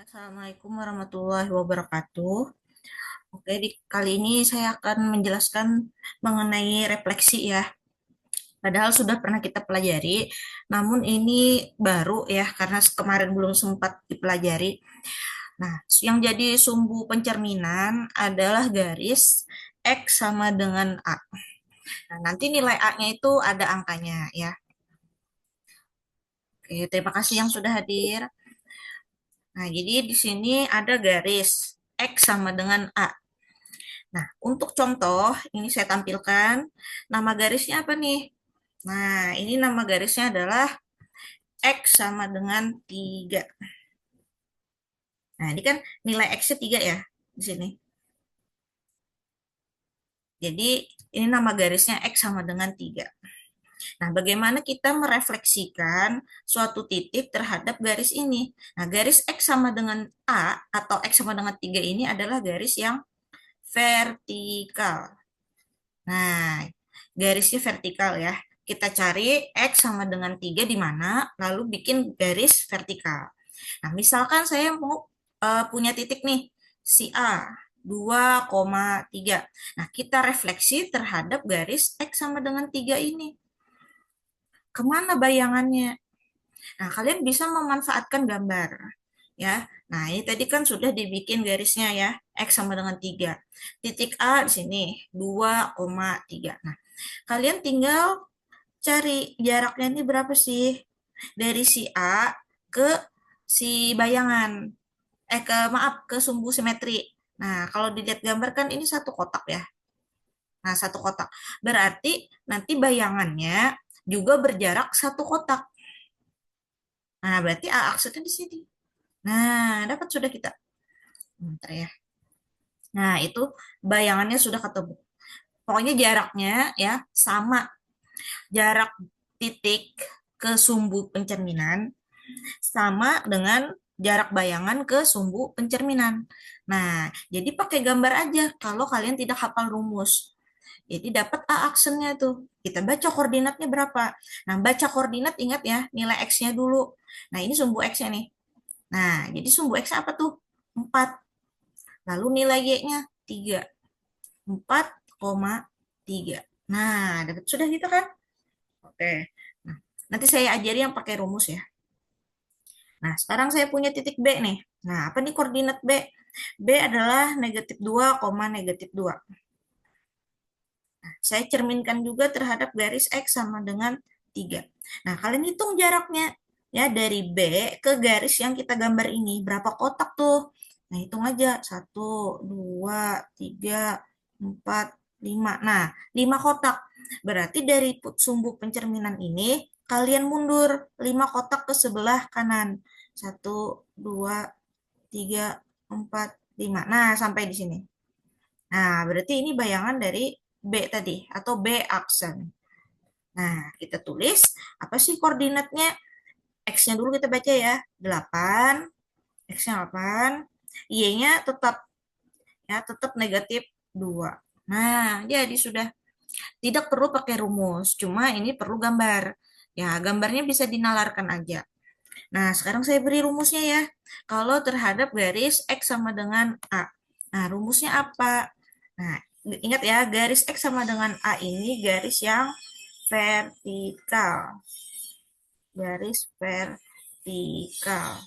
Assalamualaikum warahmatullahi wabarakatuh. Oke, kali ini saya akan menjelaskan mengenai refleksi ya. Padahal sudah pernah kita pelajari, namun ini baru ya karena kemarin belum sempat dipelajari. Nah, yang jadi sumbu pencerminan adalah garis X sama dengan A. Nah, nanti nilai A-nya itu ada angkanya ya. Oke, terima kasih yang sudah hadir. Nah, jadi di sini ada garis X sama dengan A. Nah, untuk contoh, ini saya tampilkan nama garisnya apa nih? Nah, ini nama garisnya adalah X sama dengan 3. Nah, ini kan nilai X-nya 3 ya di sini. Jadi, ini nama garisnya X sama dengan 3. Nah, bagaimana kita merefleksikan suatu titik terhadap garis ini? Nah, garis X sama dengan A atau X sama dengan 3 ini adalah garis yang vertikal. Nah, garisnya vertikal ya. Kita cari X sama dengan 3 di mana, lalu bikin garis vertikal. Nah, misalkan saya mau punya titik nih, si A, 2,3. Nah, kita refleksi terhadap garis X sama dengan 3 ini. Kemana bayangannya? Nah, kalian bisa memanfaatkan gambar. Ya, nah ini tadi kan sudah dibikin garisnya ya, X sama dengan 3. Titik A di sini, 2,3. Nah, kalian tinggal cari jaraknya ini berapa sih? Dari si A ke si bayangan. Maaf, ke sumbu simetri. Nah, kalau dilihat gambar kan ini satu kotak ya. Nah, satu kotak. Berarti nanti bayangannya juga berjarak satu kotak. Nah, berarti A aksennya di sini. Nah, dapat sudah kita. Bentar ya. Nah, itu bayangannya sudah ketemu. Pokoknya jaraknya ya sama jarak titik ke sumbu pencerminan sama dengan jarak bayangan ke sumbu pencerminan. Nah, jadi pakai gambar aja kalau kalian tidak hafal rumus. Jadi dapat A aksennya tuh. Kita baca koordinatnya berapa. Nah, baca koordinat ingat ya, nilai X-nya dulu. Nah, ini sumbu X-nya nih. Nah, jadi sumbu X apa tuh? 4. Lalu nilai Y-nya 3. 4,3. Nah, dapat sudah gitu kan? Oke. Nah, nanti saya ajari yang pakai rumus ya. Nah, sekarang saya punya titik B nih. Nah, apa nih koordinat B? B adalah negatif 2, negatif 2. Nah, saya cerminkan juga terhadap garis X sama dengan 3. Nah, kalian hitung jaraknya. Ya, dari B ke garis yang kita gambar ini. Berapa kotak tuh? Nah, hitung aja. 1, 2, 3, 4, 5. Nah, 5 kotak. Berarti dari sumbu pencerminan ini, kalian mundur 5 kotak ke sebelah kanan. 1, 2, 3, 4, 5. Nah, sampai di sini. Nah, berarti ini bayangan dari B tadi, atau B aksen. Nah, kita tulis, apa sih koordinatnya? X-nya dulu kita baca ya, 8, X-nya 8, Y-nya tetap tetap negatif 2. Nah, jadi sudah tidak perlu pakai rumus, cuma ini perlu gambar. Ya, gambarnya bisa dinalarkan aja. Nah, sekarang saya beri rumusnya ya. Kalau terhadap garis X sama dengan A. Nah, rumusnya apa? Nah, ingat ya, garis X sama dengan A ini garis yang vertikal. Garis vertikal.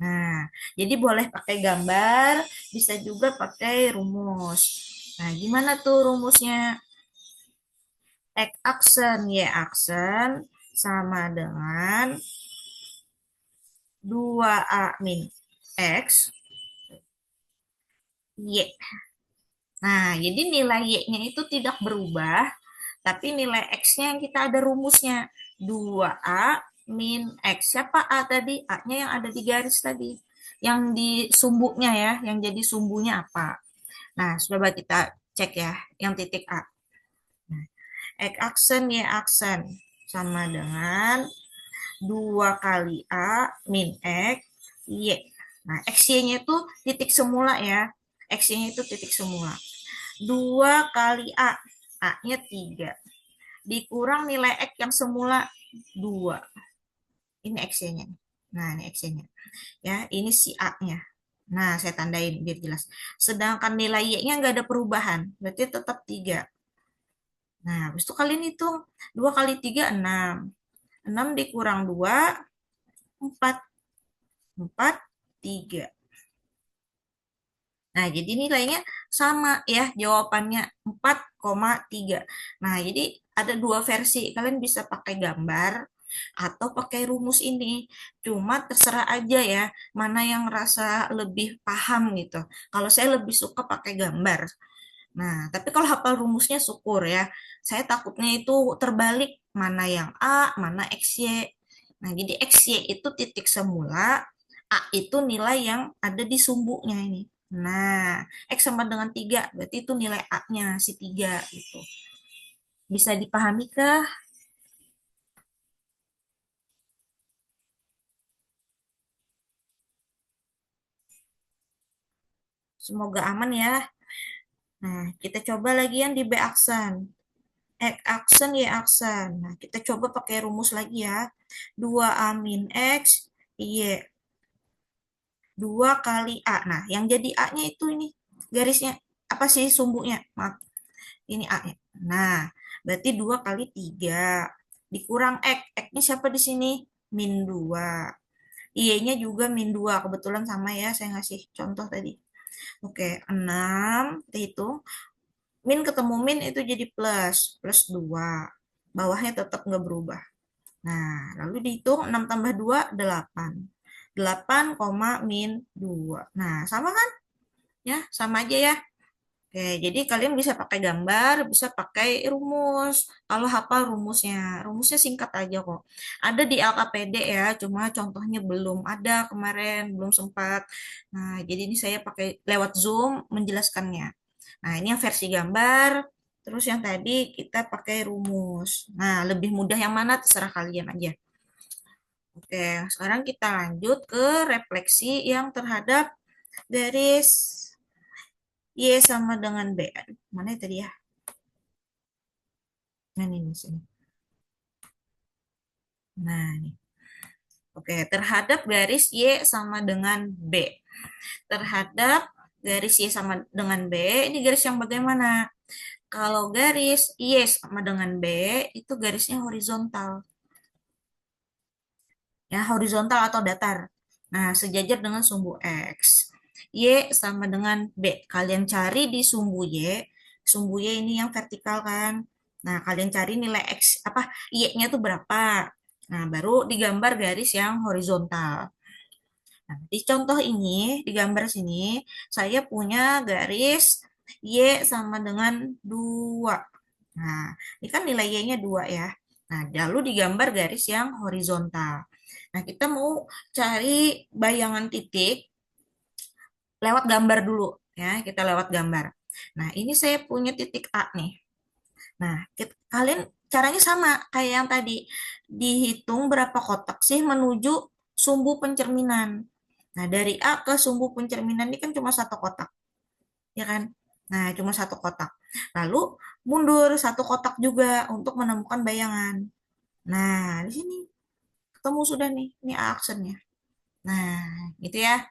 Nah, jadi boleh pakai gambar, bisa juga pakai rumus. Nah, gimana tuh rumusnya? X aksen, Y aksen sama dengan 2A min X, Y. Nah, jadi nilai Y-nya itu tidak berubah, tapi nilai X-nya yang kita ada rumusnya. 2A min X. Siapa A tadi? A-nya yang ada di garis tadi. Yang di sumbunya ya, yang jadi sumbunya apa? Nah, coba kita cek ya, yang titik A. Nah, X aksen, Y aksen. Sama dengan 2 kali A min X, Y. Nah, XY-nya itu titik semula ya. XY-nya itu titik semula. 2 kali A. A-nya 3. Dikurang nilai X yang semula 2. Ini XY-nya. Nah, ini X-nya. Ya, ini si A-nya. Nah, saya tandain biar jelas. Sedangkan nilai Y-nya nggak ada perubahan, berarti tetap 3. Nah, habis itu kalian hitung. 2 kali 3, 6. 6 dikurang 2, 4. 4, 3. Nah, jadi nilainya sama ya, jawabannya 4,3. Nah, jadi ada dua versi. Kalian bisa pakai gambar atau pakai rumus ini. Cuma terserah aja ya, mana yang rasa lebih paham gitu. Kalau saya lebih suka pakai gambar. Nah, tapi kalau hafal rumusnya syukur ya. Saya takutnya itu terbalik, mana yang A, mana XY. Nah, jadi XY itu titik semula, A itu nilai yang ada di sumbunya ini. Nah, X sama dengan 3, berarti itu nilai A-nya, si 3 gitu. Bisa dipahami kah? Semoga aman ya. Nah, kita coba lagi yang di B aksen. X aksen, Y aksen. Nah, kita coba pakai rumus lagi ya. 2A min X, Y 2 kali A. Nah, yang jadi A-nya itu ini garisnya apa sih sumbunya? Maaf, ini A-nya. Nah, berarti 2 kali 3 dikurang X. X-nya siapa di sini? Min 2. Y-nya juga min 2. Kebetulan sama ya, saya ngasih contoh tadi. Oke, 6. Kita hitung. Min ketemu min itu jadi plus. Plus 2. Bawahnya tetap nggak berubah. Nah, lalu dihitung 6 tambah 2, 8. 8, min 2. Nah, sama kan? Ya, sama aja ya. Oke, jadi kalian bisa pakai gambar, bisa pakai rumus. Kalau hafal rumusnya, rumusnya singkat aja kok. Ada di LKPD ya, cuma contohnya belum ada kemarin, belum sempat. Nah, jadi ini saya pakai lewat Zoom menjelaskannya. Nah, ini yang versi gambar. Terus yang tadi kita pakai rumus. Nah, lebih mudah yang mana terserah kalian aja. Oke, sekarang kita lanjut ke refleksi yang terhadap garis Y sama dengan B. Aduh, mana ya tadi ya? Nah, ini sini. Nah, ini. Oke, terhadap garis Y sama dengan B. Terhadap garis Y sama dengan B, ini garis yang bagaimana? Kalau garis Y sama dengan B, itu garisnya horizontal. Ya, horizontal atau datar. Nah, sejajar dengan sumbu X. Y sama dengan B. Kalian cari di sumbu Y. Sumbu Y ini yang vertikal kan. Nah, kalian cari nilai X, apa, Y-nya tuh berapa. Nah, baru digambar garis yang horizontal. Nah, di contoh ini, di gambar sini, saya punya garis Y sama dengan 2. Nah, ini kan nilai Y-nya 2 ya. Nah, lalu digambar garis yang horizontal. Nah, kita mau cari bayangan titik lewat gambar dulu ya. Kita lewat gambar. Nah, ini saya punya titik A nih. Nah, kalian caranya sama kayak yang tadi. Dihitung berapa kotak sih menuju sumbu pencerminan. Nah, dari A ke sumbu pencerminan ini kan cuma satu kotak, ya kan? Nah, cuma satu kotak. Lalu mundur satu kotak juga untuk menemukan bayangan. Nah, di sini ketemu sudah nih, ini aksennya. Nah, gitu ya.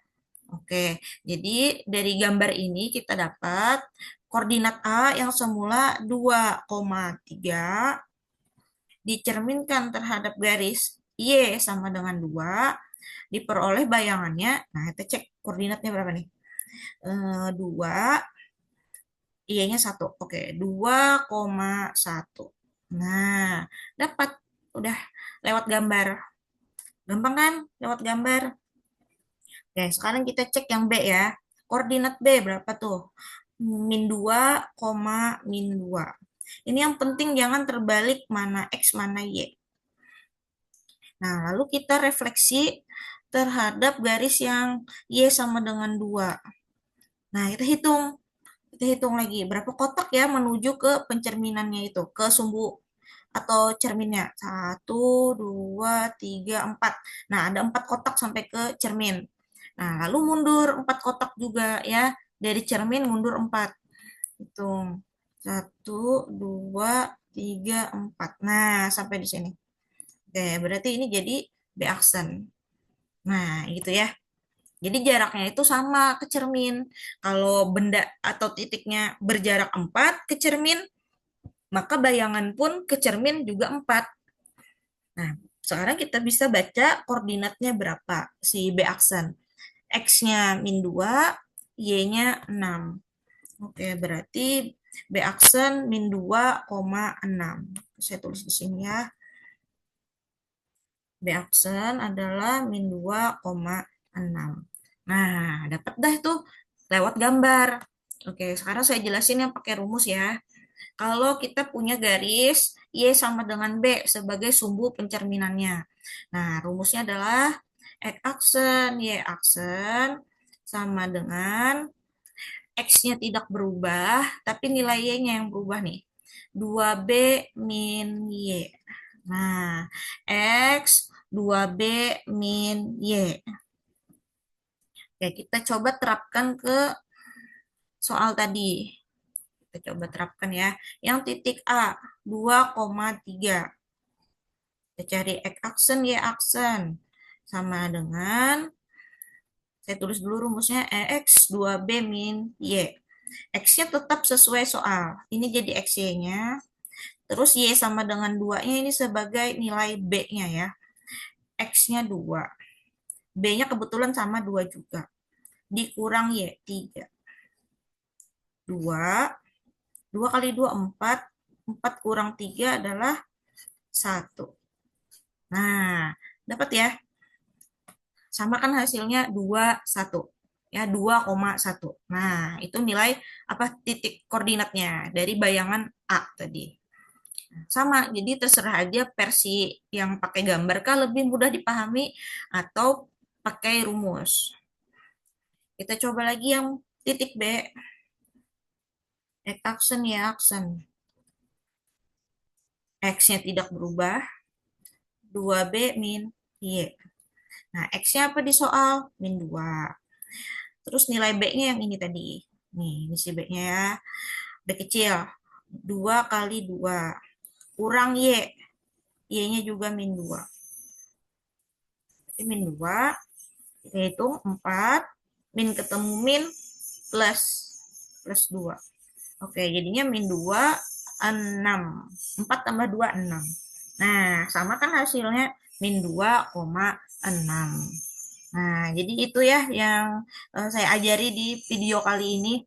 Oke, jadi dari gambar ini kita dapat koordinat A yang semula 2,3 dicerminkan terhadap garis Y sama dengan 2, diperoleh bayangannya. Nah, kita cek koordinatnya berapa nih? 2, Y-nya 1. Oke, 2,1. Nah, dapat. Udah lewat gambar. Gampang kan? Lewat gambar. Oke, sekarang kita cek yang B ya. Koordinat B berapa tuh? Min 2, min 2. Ini yang penting jangan terbalik mana X mana Y. Nah, lalu kita refleksi terhadap garis yang Y sama dengan 2. Nah, kita hitung. Kita hitung lagi berapa kotak ya menuju ke pencerminannya itu, ke sumbu atau cerminnya. Satu, dua, tiga, empat. Nah, ada 4 kotak sampai ke cermin. Nah, lalu mundur 4 kotak juga ya. Dari cermin mundur 4. Hitung. Satu, dua, tiga, empat. Nah, sampai di sini. Oke, berarti ini jadi B aksen. Nah, gitu ya. Jadi jaraknya itu sama ke cermin. Kalau benda atau titiknya berjarak 4 ke cermin, maka bayangan pun ke cermin juga 4. Nah, sekarang kita bisa baca koordinatnya berapa si B aksen. X-nya -2, Y-nya 6. Oke, berarti B aksen -2,6. Saya tulis di sini ya. B aksen adalah -2,6. Nah, dapat dah tuh lewat gambar. Oke, sekarang saya jelasin yang pakai rumus ya. Kalau kita punya garis Y sama dengan B sebagai sumbu pencerminannya. Nah, rumusnya adalah X aksen, Y aksen sama dengan X-nya tidak berubah, tapi nilai Y-nya yang berubah nih. 2B min Y. Nah, X 2B min Y. Oke, kita coba terapkan ke soal tadi. Kita coba terapkan ya. Yang titik A, 2,3. Kita cari X aksen, Y aksen. Sama dengan, saya tulis dulu rumusnya, X 2B min Y. X-nya tetap sesuai soal. Ini jadi XY-nya. Terus Y sama dengan 2-nya ini sebagai nilai B-nya ya. X-nya 2. B-nya kebetulan sama 2 juga. Dikurang Y, 3. 2. 2 kali 2, 4. 4 kurang 3 adalah 1. Nah, dapat ya. Sama kan hasilnya 2, 1. Ya, 2,1. Nah, itu nilai apa titik koordinatnya dari bayangan A tadi. Sama, jadi terserah aja versi yang pakai gambar kah lebih mudah dipahami atau pakai rumus. Kita coba lagi yang titik B. X aksen, Y aksen. X-nya tidak berubah. 2B min Y. Nah, X-nya apa di soal? Min 2. Terus nilai B-nya yang ini tadi. Nih, ini si B-nya ya. B kecil. 2 kali 2. Kurang Y. Y-nya juga min 2. Jadi min 2. Kita hitung 4. Min ketemu min plus. Plus 2. Oke, jadinya min 2, 6. 4 tambah 2, 6. Nah, sama kan hasilnya min 2,6. Nah, jadi itu ya yang saya ajari di video kali ini.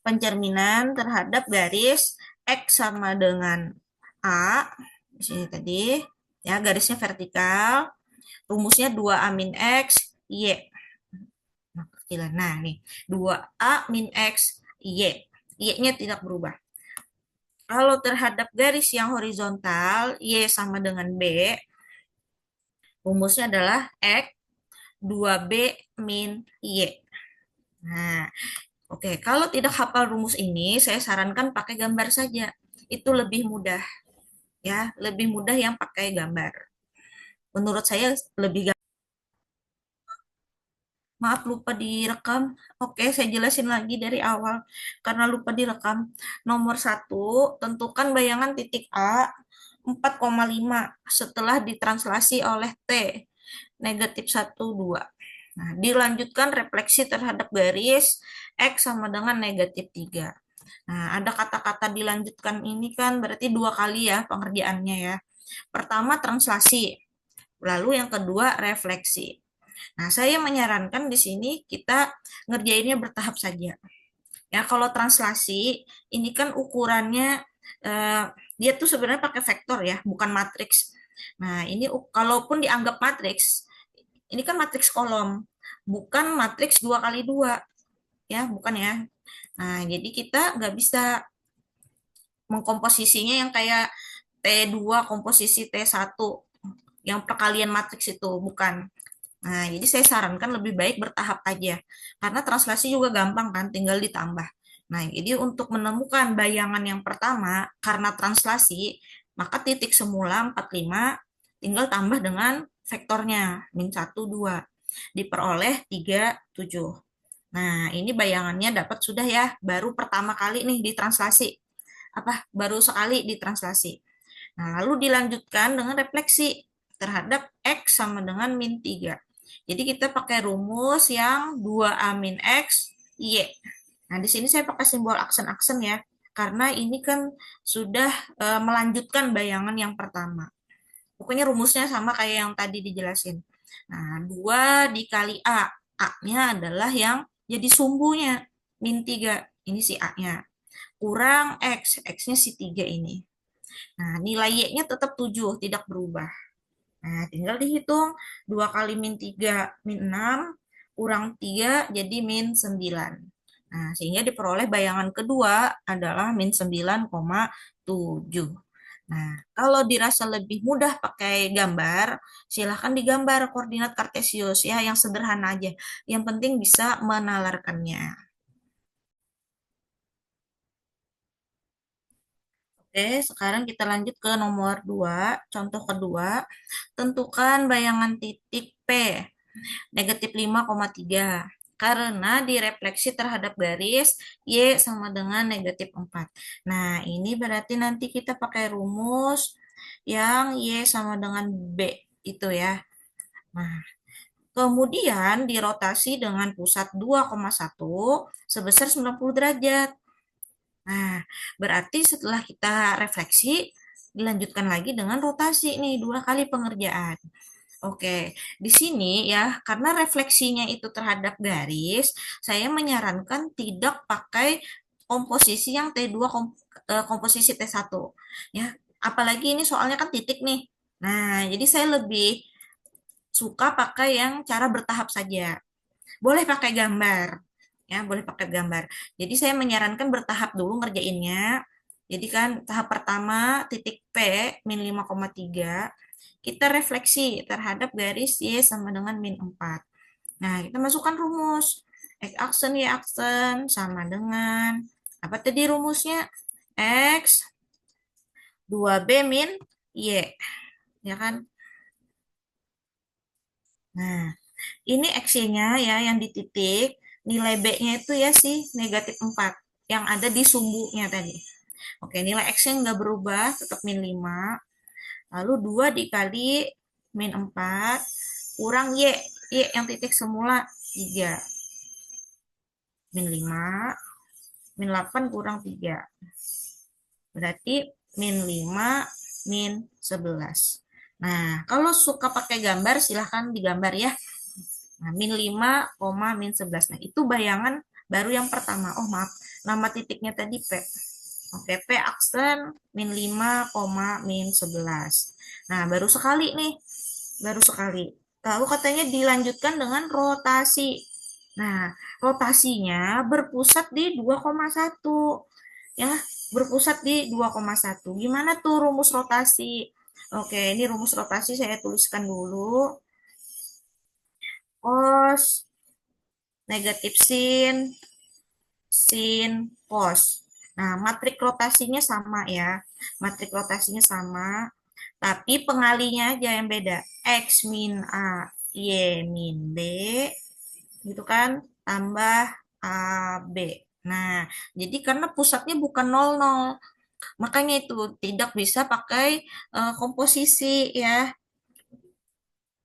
Pencerminan terhadap garis X sama dengan A. Di sini tadi. Ya, garisnya vertikal. Rumusnya 2A min X, Y. Nah, kecilan. Nah, nih. 2A min X, Y. Y-nya tidak berubah. Kalau terhadap garis yang horizontal, Y sama dengan B, rumusnya adalah X 2B min Y. Nah, oke. Kalau tidak hafal rumus ini, saya sarankan pakai gambar saja. Itu lebih mudah, ya. Lebih mudah yang pakai gambar. Menurut saya lebih gampang. Maaf, lupa direkam. Oke, saya jelasin lagi dari awal. Karena lupa direkam. Nomor satu, tentukan bayangan titik A 4,5 setelah ditranslasi oleh T negatif 1, 2. Nah, dilanjutkan refleksi terhadap garis X sama dengan negatif 3. Nah, ada kata-kata dilanjutkan ini kan berarti 2 kali ya pengerjaannya ya. Pertama translasi, lalu yang kedua refleksi. Nah, saya menyarankan di sini kita ngerjainnya bertahap saja. Ya, kalau translasi ini kan ukurannya dia tuh sebenarnya pakai vektor ya, bukan matriks. Nah, ini kalaupun dianggap matriks, ini kan matriks kolom, bukan matriks 2 kali 2 ya, bukan ya. Nah, jadi kita nggak bisa mengkomposisinya yang kayak T2 komposisi T1 yang perkalian matriks itu, bukan. Nah, jadi saya sarankan lebih baik bertahap aja. Karena translasi juga gampang kan, tinggal ditambah. Nah, jadi untuk menemukan bayangan yang pertama, karena translasi, maka titik semula 45 tinggal tambah dengan vektornya, min 1, 2. Diperoleh 3, 7. Nah, ini bayangannya dapat sudah ya, baru pertama kali nih ditranslasi. Baru sekali ditranslasi. Nah, lalu dilanjutkan dengan refleksi terhadap X sama dengan min 3. Jadi kita pakai rumus yang 2A min X, Y. Nah, di sini saya pakai simbol aksen-aksen ya, karena ini kan sudah melanjutkan bayangan yang pertama. Pokoknya rumusnya sama kayak yang tadi dijelasin. Nah, 2 dikali A. A-nya adalah yang jadi sumbunya, min 3. Ini si A-nya. Kurang X. X-nya si 3 ini. Nah, nilai Y-nya tetap 7, tidak berubah. Nah, tinggal dihitung 2 kali min 3 min 6 kurang 3 jadi min 9. Nah, sehingga diperoleh bayangan kedua adalah min 9,7. Nah, kalau dirasa lebih mudah pakai gambar, silahkan digambar koordinat kartesius ya, yang sederhana aja. Yang penting bisa menalarkannya. Oke, sekarang kita lanjut ke nomor 2. Contoh kedua, tentukan bayangan titik P negatif 5,3 karena direfleksi terhadap garis Y sama dengan negatif 4. Nah, ini berarti nanti kita pakai rumus yang Y sama dengan B itu ya. Nah, kemudian dirotasi dengan pusat 2,1 sebesar 90 derajat. Nah, berarti setelah kita refleksi, dilanjutkan lagi dengan rotasi nih, 2 kali pengerjaan. Oke, di sini ya, karena refleksinya itu terhadap garis, saya menyarankan tidak pakai komposisi yang T2 komposisi T1 ya. Apalagi ini soalnya kan titik nih. Nah, jadi saya lebih suka pakai yang cara bertahap saja. Boleh pakai gambar. Ya, boleh pakai gambar. Jadi saya menyarankan bertahap dulu ngerjainnya. Jadi kan tahap pertama titik P min 5,3 kita refleksi terhadap garis Y sama dengan min 4. Nah, kita masukkan rumus. X aksen Y aksen sama dengan apa tadi rumusnya? X 2B min Y. Ya kan? Nah, ini X-nya ya yang di titik, nilai B-nya itu ya sih negatif 4 yang ada di sumbunya tadi. Oke, nilai X-nya nggak berubah, tetap min 5. Lalu 2 dikali min 4 kurang Y. Y yang titik semula 3. Min 5, min 8 kurang 3. Berarti min 5, min 11. Nah, kalau suka pakai gambar silahkan digambar ya. Nah, min 5, min 11. Nah, itu bayangan baru yang pertama. Oh, maaf. Nama titiknya tadi P. Oke, P aksen min 5, min 11. Nah, baru sekali nih. Baru sekali. Lalu katanya dilanjutkan dengan rotasi. Nah, rotasinya berpusat di 2,1. Ya, berpusat di 2,1. Gimana tuh rumus rotasi? Oke, ini rumus rotasi saya tuliskan dulu. Cos negatif sin, sin, cos. Nah, matrik rotasinya sama ya. Matrik rotasinya sama, tapi pengalinya aja yang beda. X min A, Y min B, gitu kan, tambah AB. Nah, jadi karena pusatnya bukan 00, makanya itu tidak bisa pakai komposisi ya,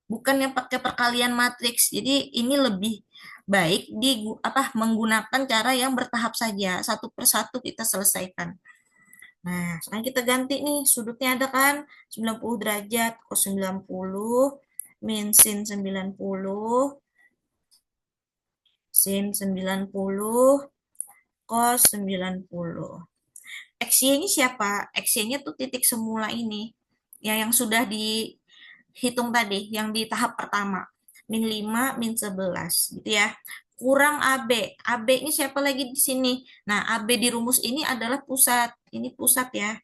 bukan yang pakai perkalian matriks. Jadi ini lebih baik di apa menggunakan cara yang bertahap saja, satu persatu kita selesaikan. Nah, sekarang kita ganti nih, sudutnya ada kan 90 derajat, cos 90 min sin 90 sin 90 cos 90. XY-nya siapa? XY-nya tuh titik semula ini. Ya, yang sudah dihitung tadi, yang di tahap pertama. Min 5, min 11. Gitu ya. Kurang AB. AB ini siapa lagi di sini? Nah, AB di rumus ini adalah pusat. Ini pusat ya.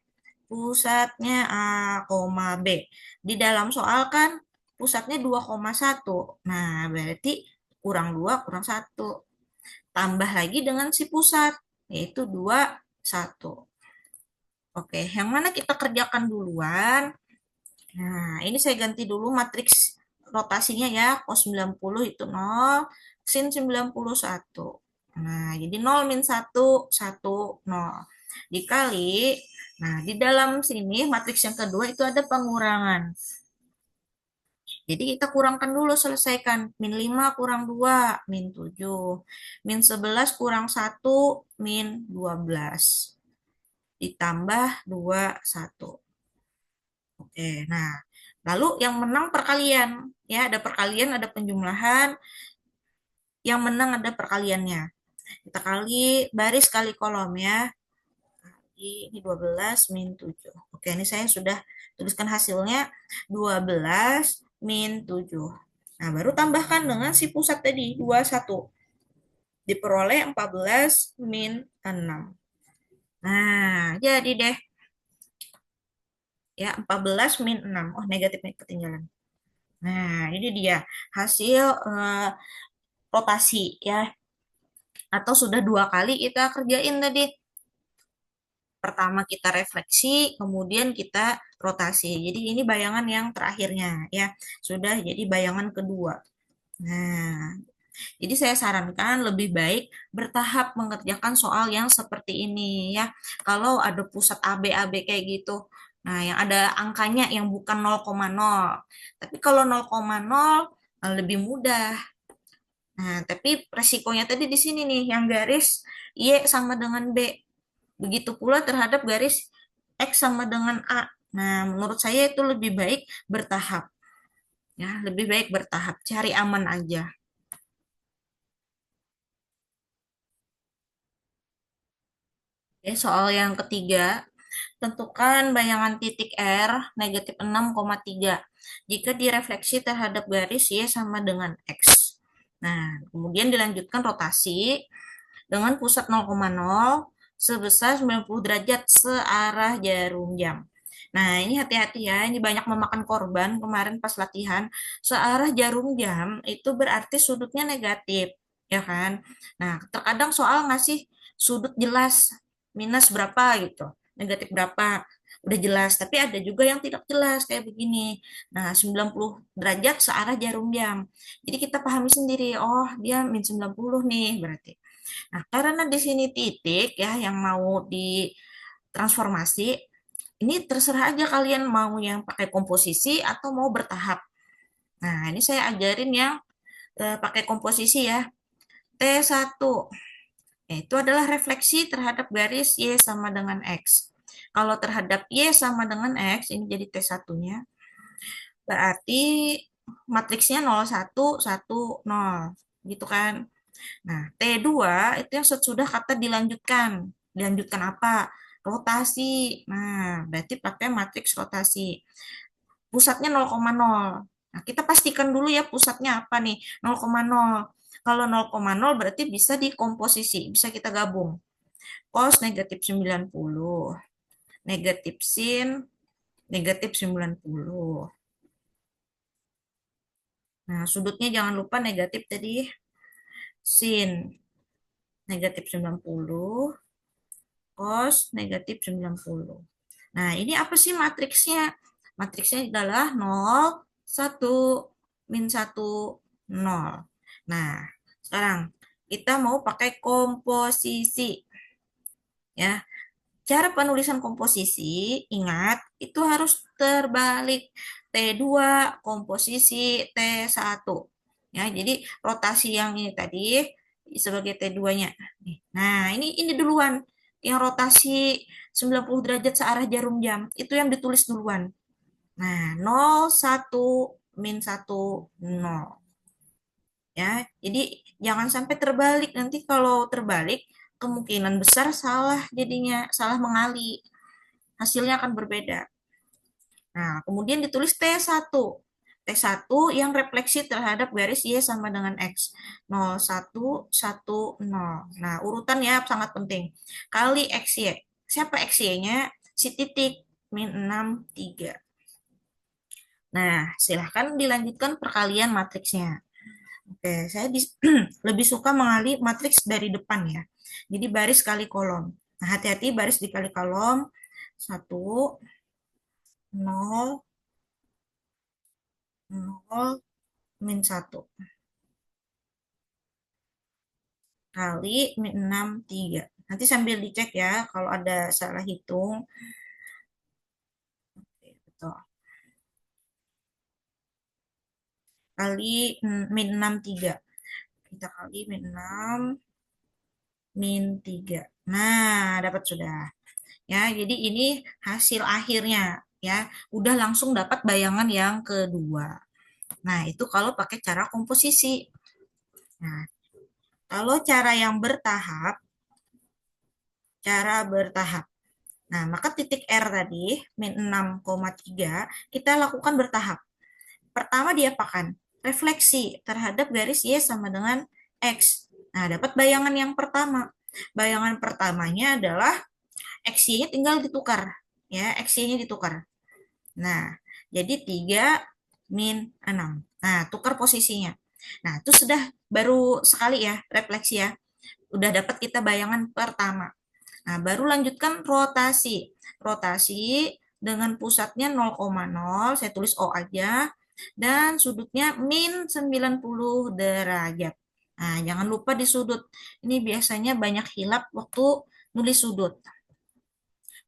Pusatnya A, B. Di dalam soal kan pusatnya 2,1. Nah, berarti kurang 2, kurang 1. Tambah lagi dengan si pusat, yaitu 2, 1. Oke, yang mana kita kerjakan duluan? Nah, ini saya ganti dulu matriks rotasinya ya. Cos 90 itu 0, sin 91. Nah, jadi 0 min 1, 1, 0. Dikali, nah di dalam sini matriks yang kedua itu ada pengurangan. Jadi kita kurangkan dulu, selesaikan. Min 5 kurang 2 min 7. Min 11 kurang 1 min 12. Ditambah 2 1. Oke, nah. Lalu yang menang perkalian. Ya, ada perkalian, ada penjumlahan. Yang menang ada perkaliannya. Kita kali baris kali kolom ya. Ini 12 min 7. Oke, ini saya sudah tuliskan hasilnya 12 min 7. Nah, baru tambahkan dengan si pusat tadi, 21. Diperoleh 14 min 6. Nah, jadi deh. Ya, 14 min 6. Oh, negatifnya ketinggalan. Nah, ini dia hasil rotasi ya. Atau sudah 2 kali kita kerjain tadi. Pertama kita refleksi, kemudian kita rotasi. Jadi ini bayangan yang terakhirnya ya. Sudah jadi bayangan kedua. Nah, jadi saya sarankan lebih baik bertahap mengerjakan soal yang seperti ini ya. Kalau ada pusat AB AB kayak gitu. Nah, yang ada angkanya yang bukan 0,0. Tapi kalau 0,0 lebih mudah. Nah, tapi resikonya tadi di sini nih, yang garis Y sama dengan B. Begitu pula terhadap garis X sama dengan A. Nah, menurut saya itu lebih baik bertahap. Ya, lebih baik bertahap. Cari aman aja. Oke, soal yang ketiga, tentukan bayangan titik R negatif 6,3 jika direfleksi terhadap garis Y sama dengan X. Nah, kemudian dilanjutkan rotasi dengan pusat 0,0 sebesar 90 derajat searah jarum jam. Nah, ini hati-hati ya, ini banyak memakan korban kemarin pas latihan. Searah jarum jam itu berarti sudutnya negatif, ya kan? Nah, terkadang soal ngasih sudut jelas, minus berapa gitu, negatif berapa, udah jelas. Tapi ada juga yang tidak jelas, kayak begini. Nah, 90 derajat searah jarum jam. Jadi kita pahami sendiri, oh dia min 90 nih berarti. Nah, karena di sini titik ya yang mau ditransformasi, ini terserah aja kalian mau yang pakai komposisi atau mau bertahap. Nah, ini saya ajarin yang pakai komposisi ya. T1 itu adalah refleksi terhadap garis Y sama dengan X. Kalau terhadap Y sama dengan X, ini jadi T1-nya, berarti matriksnya 0, 1, 1, 0. Gitu kan. Nah, T2 itu yang sesudah kata dilanjutkan. Dilanjutkan apa? Rotasi. Nah, berarti pakai matriks rotasi. Pusatnya 0,0. Nah, kita pastikan dulu ya pusatnya apa nih? 0,0. Kalau 0,0 berarti bisa dikomposisi, bisa kita gabung. Cos negatif 90, negatif sin negatif 90. Nah, sudutnya jangan lupa negatif tadi. Sin negatif 90, cos negatif 90. Nah, ini apa sih matriksnya? Matriksnya adalah 0, 1, min 1, 0. Nah, sekarang kita mau pakai komposisi. Ya, cara penulisan komposisi, ingat, itu harus terbalik. T2 komposisi T1. Ya, jadi rotasi yang ini tadi sebagai T2-nya. Nah, ini duluan. Yang rotasi 90 derajat searah jarum jam. Itu yang ditulis duluan. Nah, 0, 1, min 1, 0. Ya, jadi jangan sampai terbalik. Nanti kalau terbalik, kemungkinan besar salah jadinya, salah mengali. Hasilnya akan berbeda. Nah, kemudian ditulis T1. T1 yang refleksi terhadap garis Y sama dengan X. 0, 1, 1, 0. Nah, urutannya sangat penting. Kali XY. Siapa XY-nya? Si titik. Min 6, 3. Nah, silahkan dilanjutkan perkalian matriksnya. Oke, saya lebih suka mengali matriks dari depan ya. Jadi baris kali kolom. Nah, hati-hati baris dikali kolom. 1, 0, 0, min 1. Kali min 6, 3. Nanti sambil dicek ya kalau ada salah hitung. Oke, betul. kali min 6 3. Kita kali min 6 min 3. Nah, dapat sudah. Ya, jadi ini hasil akhirnya ya. Udah langsung dapat bayangan yang kedua. Nah, itu kalau pakai cara komposisi. Nah, kalau cara bertahap. Nah, maka titik R tadi, min 6,3, kita lakukan bertahap. Pertama diapakan? Refleksi terhadap garis Y sama dengan X. Nah, dapat bayangan yang pertama. Bayangan pertamanya adalah XY-nya tinggal ditukar. Ya, XY-nya ditukar. Nah, jadi 3 min 6. Nah, tukar posisinya. Nah, itu sudah baru sekali ya, refleksi ya. Udah dapat kita bayangan pertama. Nah, baru lanjutkan rotasi. Rotasi dengan pusatnya 0,0, saya tulis O aja, dan sudutnya min 90 derajat. Nah, jangan lupa di sudut. Ini biasanya banyak hilap waktu nulis sudut.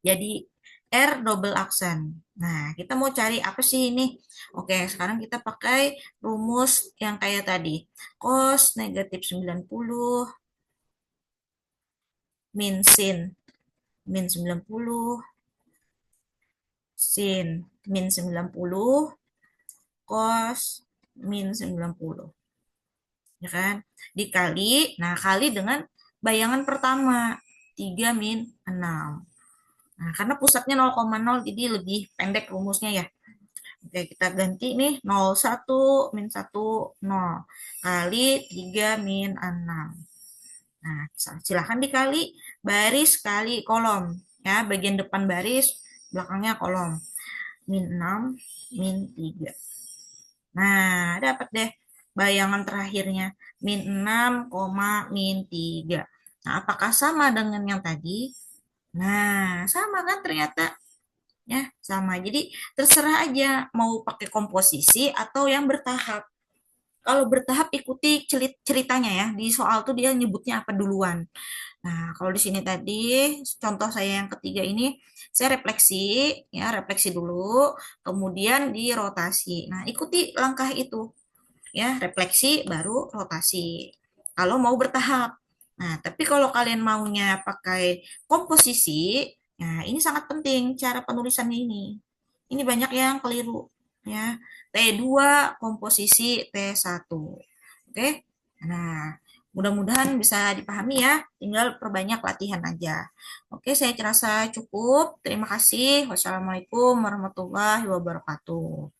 Jadi R double aksen. Nah, kita mau cari apa sih ini? Oke, sekarang kita pakai rumus yang kayak tadi. Cos negatif 90 min sin min 90 sin min 90 cos min 90. Ya kan? Dikali, nah kali dengan bayangan pertama, 3 min 6. Nah, karena pusatnya 0,0 jadi lebih pendek rumusnya ya. Oke, kita ganti nih 0,1 min 1 0 kali 3 min 6. Nah, silahkan dikali baris kali kolom ya, bagian depan baris, belakangnya kolom. Min 6 min 3. Nah, dapat deh bayangan terakhirnya. Min 6, min 3. Nah, apakah sama dengan yang tadi? Nah, sama kan ternyata. Ya, sama. Jadi terserah aja mau pakai komposisi atau yang bertahap. Kalau bertahap ikuti ceritanya ya. Di soal tuh dia nyebutnya apa duluan. Nah, kalau di sini tadi contoh saya yang ketiga ini saya refleksi ya, refleksi dulu, kemudian dirotasi. Nah, ikuti langkah itu ya, refleksi baru rotasi. Kalau mau bertahap. Nah, tapi kalau kalian maunya pakai komposisi, nah ini sangat penting cara penulisannya ini. Ini banyak yang keliru ya. T2 komposisi T1. Oke. Nah, mudah-mudahan bisa dipahami ya. Tinggal perbanyak latihan aja. Oke, saya rasa cukup. Terima kasih. Wassalamualaikum warahmatullahi wabarakatuh.